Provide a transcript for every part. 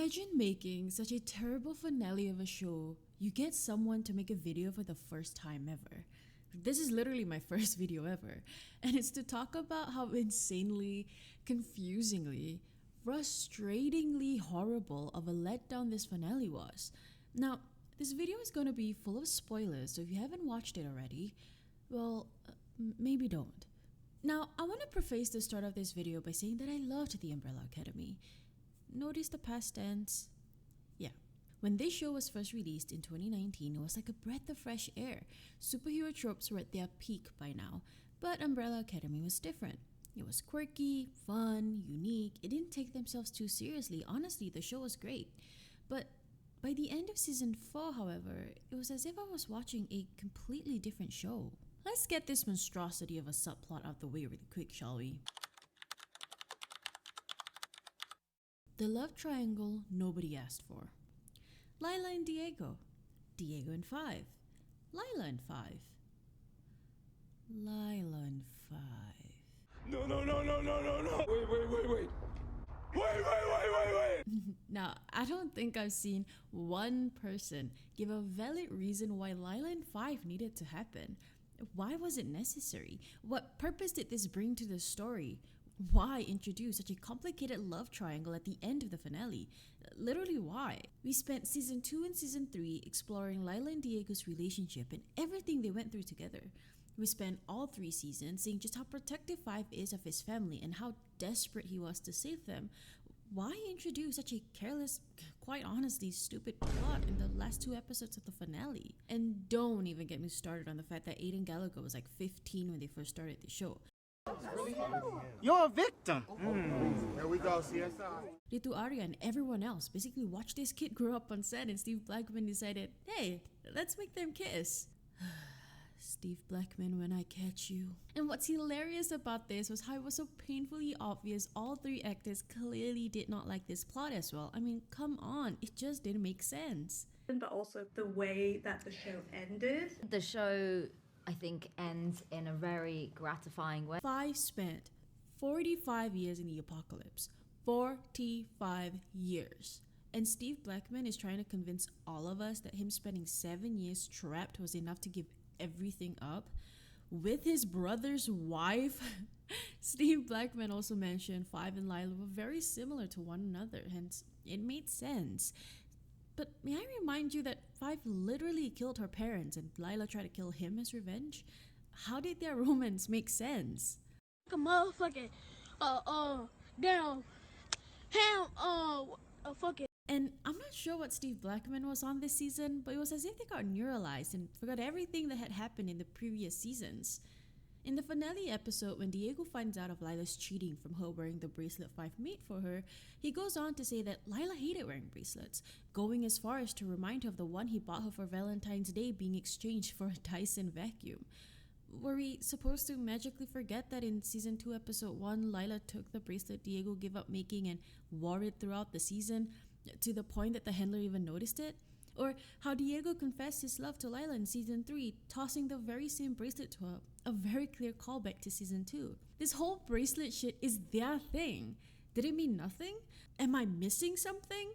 Imagine making such a terrible finale of a show. You get someone to make a video for the first time ever. This is literally my first video ever. And it's to talk about how insanely, confusingly, frustratingly horrible of a letdown this finale was. Now, this video is going to be full of spoilers, so if you haven't watched it already, well, maybe don't. Now, I want to preface the start of this video by saying that I loved the Umbrella Academy. Notice the past tense? Yeah. When this show was first released in 2019, it was like a breath of fresh air. Superhero tropes were at their peak by now, but Umbrella Academy was different. It was quirky, fun, unique. It didn't take themselves too seriously. Honestly, the show was great. But by the end of season 4, however, it was as if I was watching a completely different show. Let's get this monstrosity of a subplot out the way really quick, shall we? The love triangle nobody asked for. Lila and Diego. Diego and 5. Lila and 5. Lila and 5. No. Wait. Wait. Now, I don't think I've seen one person give a valid reason why Lila and 5 needed to happen. Why was it necessary? What purpose did this bring to the story? Why introduce such a complicated love triangle at the end of the finale? Literally, why? We spent season 2 and season 3 exploring Lila and Diego's relationship and everything they went through together. We spent all 3 seasons seeing just how protective 5 is of his family and how desperate he was to save them. Why introduce such a careless, quite honestly stupid plot in the last 2 episodes of the finale? And don't even get me started on the fact that Aiden Gallagher was like 15 when they first started the show. You're a victim. There we go, CSI. Ritu Arya and everyone else basically watched this kid grow up on set, and Steve Blackman decided, hey, let's make them kiss. Steve Blackman, when I catch you. And what's hilarious about this was how it was so painfully obvious all 3 actors clearly did not like this plot as well. I mean, come on, it just didn't make sense. But also the way that the show ended. The show, I think, ends in a very gratifying way. 5 spent 45 years in the apocalypse. 45 years. And Steve Blackman is trying to convince all of us that him spending 7 years trapped was enough to give everything up with his brother's wife. Steve Blackman also mentioned 5 and Lila were very similar to one another, hence it made sense. But may I remind you that 5 literally killed her parents and Lila tried to kill him as revenge? How did their romance make sense? A motherfucking down fucking. And I'm not sure what Steve Blackman was on this season, but it was as if they got neuralized and forgot everything that had happened in the previous seasons. In the finale episode, when Diego finds out of Lila's cheating from her wearing the bracelet 5 made for her, he goes on to say that Lila hated wearing bracelets, going as far as to remind her of the one he bought her for Valentine's Day being exchanged for a Dyson vacuum. Were we supposed to magically forget that in season 2 episode 1, Lila took the bracelet Diego gave up making and wore it throughout the season, to the point that the handler even noticed it? Or how Diego confessed his love to Lila in season 3, tossing the very same bracelet to her, a very clear callback to season 2. This whole bracelet shit is their thing. Did it mean nothing? Am I missing something?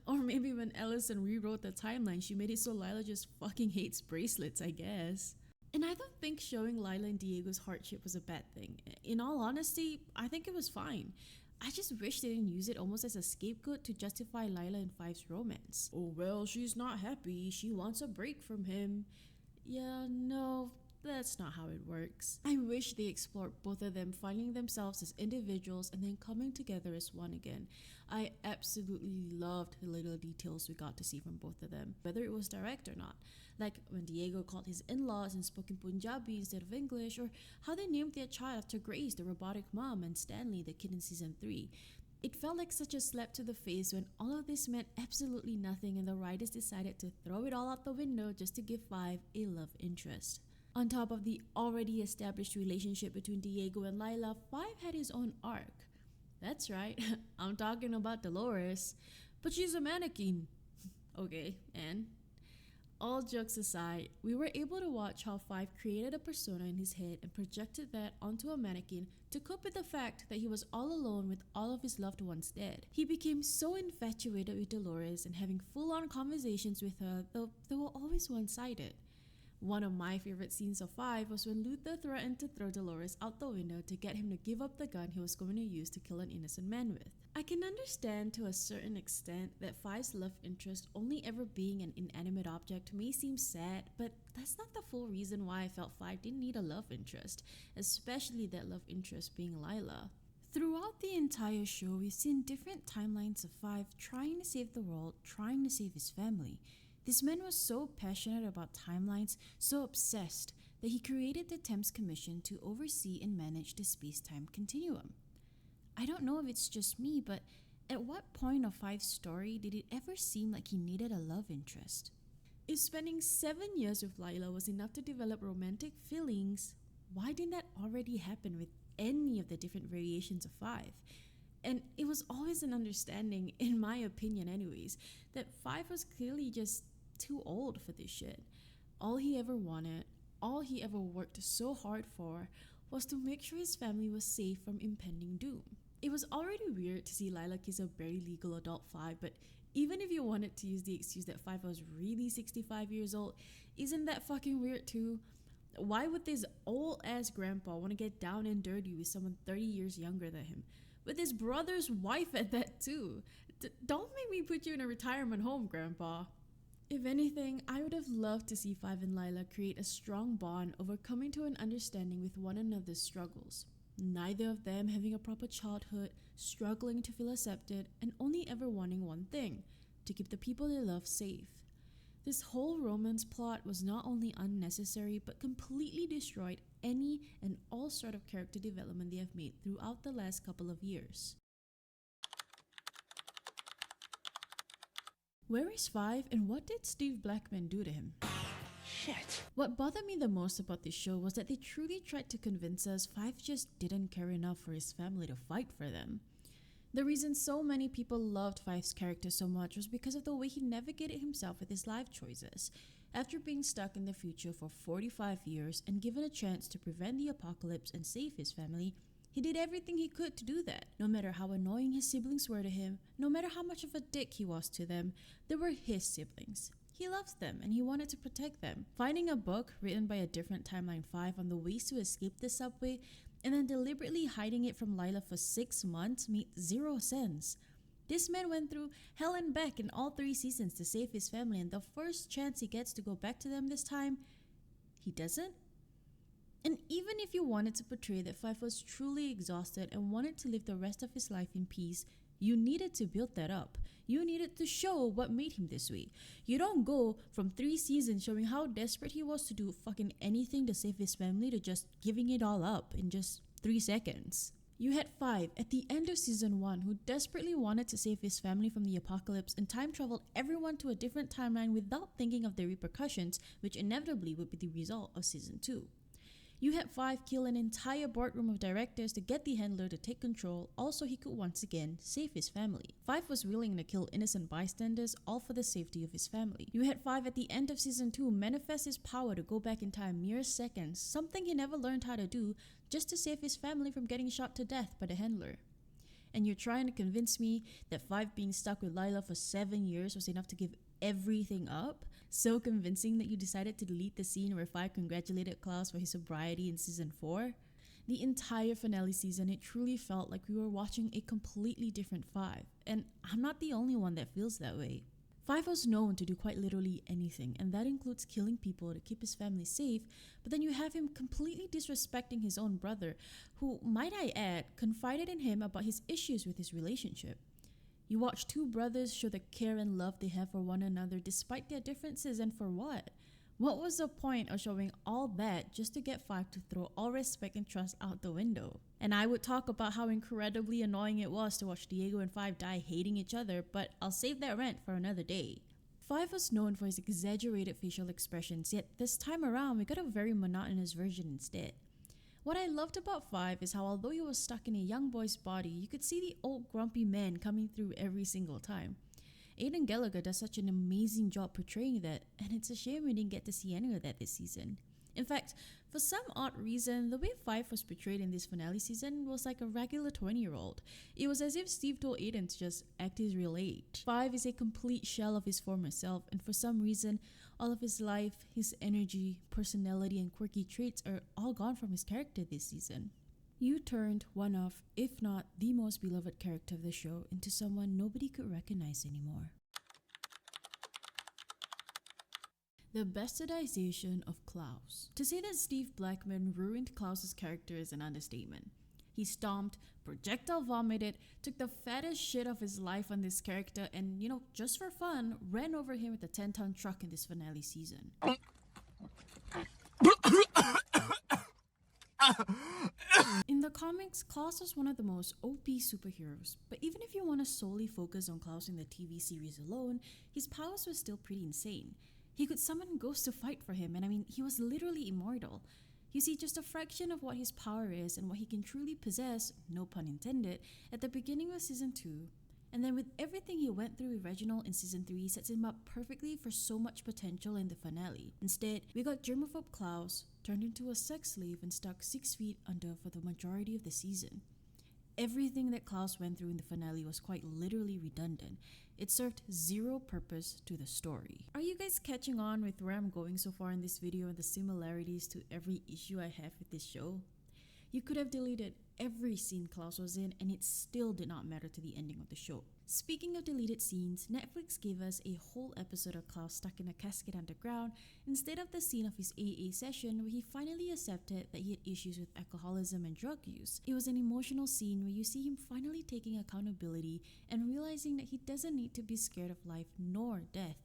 Or maybe when Ellison rewrote the timeline, she made it so Lila just fucking hates bracelets, I guess. And I don't think showing Lila and Diego's hardship was a bad thing. In all honesty, I think it was fine. I just wish they didn't use it almost as a scapegoat to justify Lila and 5's romance. Oh well, she's not happy, she wants a break from him. Yeah, no, that's not how it works. I wish they explored both of them finding themselves as individuals and then coming together as one again. I absolutely loved the little details we got to see from both of them, whether it was direct or not. Like when Diego called his in-laws and spoke in Punjabi instead of English, or how they named their child after Grace, the robotic mom, and Stanley, the kid in season 3. It felt like such a slap to the face when all of this meant absolutely nothing and the writers decided to throw it all out the window just to give 5 a love interest. On top of the already established relationship between Diego and Lila, 5 had his own arc. That's right, I'm talking about Dolores. But she's a mannequin. Okay, and? All jokes aside, we were able to watch how Five created a persona in his head and projected that onto a mannequin to cope with the fact that he was all alone with all of his loved ones dead. He became so infatuated with Dolores and having full-on conversations with her, though they were always one-sided. One of my favorite scenes of Five was when Luther threatened to throw Dolores out the window to get him to give up the gun he was going to use to kill an innocent man with. I can understand to a certain extent that Five's love interest only ever being an inanimate object may seem sad, but that's not the full reason why I felt Five didn't need a love interest, especially that love interest being Lila. Throughout the entire show, we've seen different timelines of Five trying to save the world, trying to save his family. This man was so passionate about timelines, so obsessed, that he created the Thames Commission to oversee and manage the space-time continuum. I don't know if it's just me, but at what point of Five's story did it ever seem like he needed a love interest? If spending 7 years with Lila was enough to develop romantic feelings, why didn't that already happen with any of the different variations of Five? And it was always an understanding, in my opinion anyways, that Five was clearly just too old for this shit. All he ever wanted, all he ever worked so hard for, was to make sure his family was safe from impending doom. It was already weird to see Lila kiss a barely legal adult Five, but even if you wanted to use the excuse that Five was really 65 years old, isn't that fucking weird too? Why would this old ass grandpa want to get down and dirty with someone 30 years younger than him? With his brother's wife at that too. Don't make me put you in a retirement home, Grandpa. If anything, I would have loved to see Five and Lila create a strong bond over coming to an understanding with one another's struggles. Neither of them having a proper childhood, struggling to feel accepted, and only ever wanting one thing, to keep the people they love safe. This whole romance plot was not only unnecessary, but completely destroyed any and all sort of character development they have made throughout the last couple of years. Where is Five, and what did Steve Blackman do to him? Shit. What bothered me the most about this show was that they truly tried to convince us Five just didn't care enough for his family to fight for them. The reason so many people loved Five's character so much was because of the way he navigated himself with his life choices. After being stuck in the future for 45 years and given a chance to prevent the apocalypse and save his family, he did everything he could to do that. No matter how annoying his siblings were to him, no matter how much of a dick he was to them, they were his siblings. He loves them and he wanted to protect them. Finding a book written by a different timeline Five on the ways to escape the subway and then deliberately hiding it from Lila for 6 months made zero sense. This man went through hell and back in all 3 seasons to save his family, and the first chance he gets to go back to them this time, he doesn't? And even if you wanted to portray that Five was truly exhausted and wanted to live the rest of his life in peace, you needed to build that up. You needed to show what made him this way. You don't go from 3 seasons showing how desperate he was to do fucking anything to save his family to just giving it all up in just 3 seconds. You had Five at the end of season 1 who desperately wanted to save his family from the apocalypse and time traveled everyone to a different timeline without thinking of the repercussions, which inevitably would be the result of season 2. You had Five kill an entire boardroom of directors to get the handler to take control, also he could once again save his family. Five was willing to kill innocent bystanders, all for the safety of his family. You had Five at the end of season 2 manifest his power to go back in time mere seconds, something he never learned how to do, just to save his family from getting shot to death by the handler. And you're trying to convince me that Five being stuck with Lila for 7 years was enough to give everything up? So convincing that you decided to delete the scene where Five congratulated Klaus for his sobriety in season 4? The entire finale season, it truly felt like we were watching a completely different Five, and I'm not the only one that feels that way. Five was known to do quite literally anything, and that includes killing people to keep his family safe, but then you have him completely disrespecting his own brother, who, might I add, confided in him about his issues with his relationship. You watch 2 brothers show the care and love they have for one another despite their differences, and for what? What was the point of showing all that just to get Five to throw all respect and trust out the window? And I would talk about how incredibly annoying it was to watch Diego and Five die hating each other, but I'll save that rant for another day. Five was known for his exaggerated facial expressions, yet this time around we got a very monotonous version instead. What I loved about Five is how although he was stuck in a young boy's body, you could see the old grumpy man coming through every single time. Aidan Gallagher does such an amazing job portraying that, and it's a shame we didn't get to see any of that this season. In fact, for some odd reason, the way Five was portrayed in this finale season was like a regular 20-year-old. It was as if Steve told Aidan to just act his real age. Five is a complete shell of his former self, and for some reason, all of his life, his energy, personality, and quirky traits are all gone from his character this season. You turned one of, if not the most beloved character of the show, into someone nobody could recognize anymore. The bastardization of Klaus. To say that Steve Blackman ruined Klaus's character is an understatement. He stomped, projectile vomited, took the fattest shit of his life on this character and, just for fun, ran over him with a 10-ton truck in this finale season. In the comics, Klaus was one of the most OP superheroes, but even if you want to solely focus on Klaus in the TV series alone, his powers were still pretty insane. He could summon ghosts to fight for him, and he was literally immortal. You see just a fraction of what his power is and what he can truly possess, no pun intended, at the beginning of Season 2. And then with everything he went through with Reginald in Season 3 sets him up perfectly for so much potential in the finale. Instead, we got germaphobe Klaus turned into a sex slave and stuck 6 feet under for the majority of the season. Everything that Klaus went through in the finale was quite literally redundant. It served zero purpose to the story. Are you guys catching on with where I'm going so far in this video and the similarities to every issue I have with this show? You could have deleted every scene Klaus was in and it still did not matter to the ending of the show. Speaking of deleted scenes, Netflix gave us a whole episode of Klaus stuck in a casket underground instead of the scene of his AA session where he finally accepted that he had issues with alcoholism and drug use. It was an emotional scene where you see him finally taking accountability and realizing that he doesn't need to be scared of life nor death.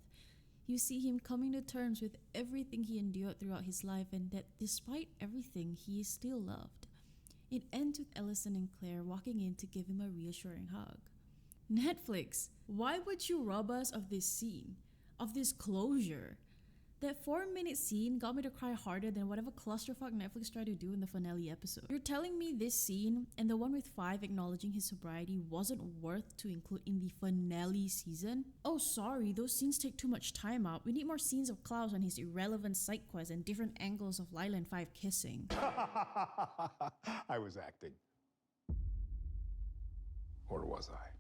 You see him coming to terms with everything he endured throughout his life and that despite everything, he is still loved. It ends with Ellison and Claire walking in to give him a reassuring hug. Netflix, why would you rob us of this scene? Of this closure? That 4-minute scene got me to cry harder than whatever clusterfuck Netflix tried to do in the finale episode. You're telling me this scene and the one with Five acknowledging his sobriety wasn't worth to include in the finale season? Oh sorry, those scenes take too much time out. We need more scenes of Klaus and his irrelevant side quests and different angles of Lila and Five kissing. I was acting. Or was I?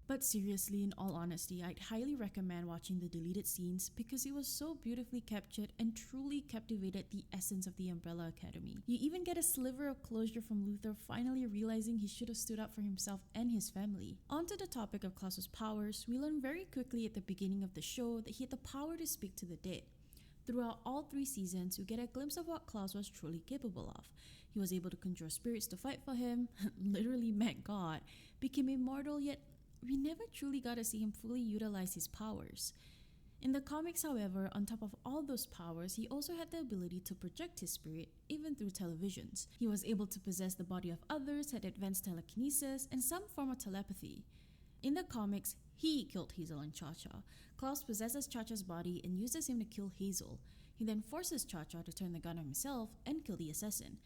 But seriously, in all honesty, I'd highly recommend watching the deleted scenes because it was so beautifully captured and truly captivated the essence of the Umbrella Academy. You even get a sliver of closure from Luther finally realizing he should have stood up for himself and his family. On to the topic of Klaus's powers, we learn very quickly at the beginning of the show that he had the power to speak to the dead. Throughout all 3 seasons, we get a glimpse of what Klaus was truly capable of. He was able to conjure spirits to fight for him, literally met God, became immortal, yet we never truly got to see him fully utilize his powers. In the comics, however, on top of all those powers, he also had the ability to project his spirit, even through televisions. He was able to possess the body of others, had advanced telekinesis, and some form of telepathy. In the comics, he killed Hazel and Cha-Cha. Klaus possesses Cha-Cha's body and uses him to kill Hazel. He then forces Cha-Cha to turn the gun on himself and kill the assassin.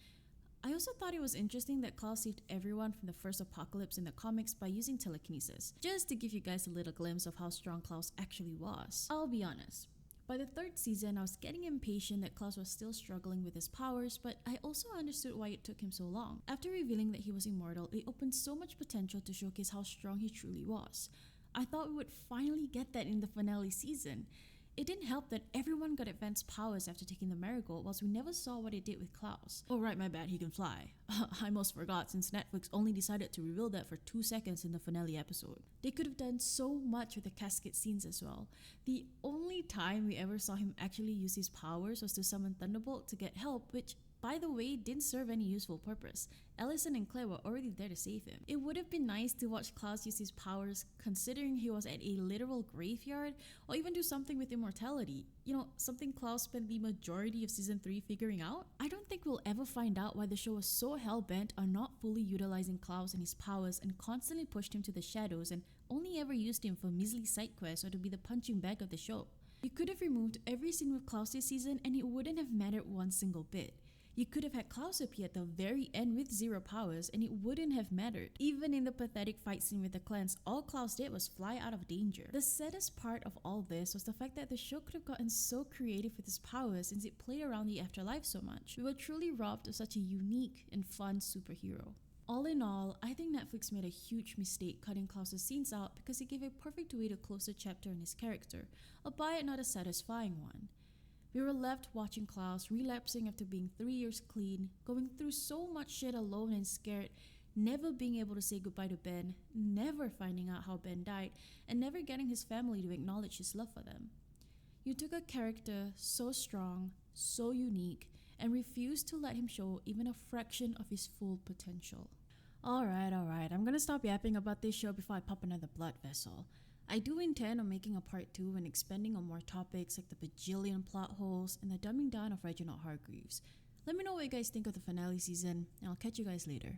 I also thought it was interesting that Klaus saved everyone from the first apocalypse in the comics by using telekinesis, just to give you guys a little glimpse of how strong Klaus actually was. I'll be honest, by the 3rd season I was getting impatient that Klaus was still struggling with his powers, but I also understood why it took him so long. After revealing that he was immortal, it opened so much potential to showcase how strong he truly was. I thought we would finally get that in the finale season. It didn't help that everyone got advanced powers after taking the marigold, whilst we never saw what it did with Klaus. Oh right, my bad, he can fly. I almost forgot since Netflix only decided to reveal that for 2 seconds in the finale episode. They could have done so much with the casket scenes as well. The only time we ever saw him actually use his powers was to summon Thunderbolt to get help, which by the way, didn't serve any useful purpose. Ellison and Claire were already there to save him. It would have been nice to watch Klaus use his powers considering he was at a literal graveyard, or even do something with immortality. Something Klaus spent the majority of season 3 figuring out. I don't think we'll ever find out why the show was so hell-bent on not fully utilizing Klaus and his powers and constantly pushed him to the shadows and only ever used him for measly side quests or to be the punching bag of the show. You could have removed every scene with Klaus this season and it wouldn't have mattered one single bit. You could have had Klaus appear at the very end with 0 powers and it wouldn't have mattered. Even in the pathetic fight scene with the clans, all Klaus did was fly out of danger. The saddest part of all this was the fact that the show could have gotten so creative with his powers since it played around the afterlife so much. We were truly robbed of such a unique and fun superhero. All in all, I think Netflix made a huge mistake cutting Klaus's scenes out because it gave a perfect way to close a chapter on his character, albeit not a satisfying one. We were left watching Klaus relapsing after being 3 years clean, going through so much shit alone and scared, never being able to say goodbye to Ben, never finding out how Ben died, and never getting his family to acknowledge his love for them. You took a character so strong, so unique, and refused to let him show even a fraction of his full potential. Alright, I'm gonna stop yapping about this show before I pop another blood vessel. I do intend on making a part 2 and expanding on more topics like the bajillion plot holes and the dumbing down of Reginald Hargreeves. Let me know what you guys think of the finale season, and I'll catch you guys later.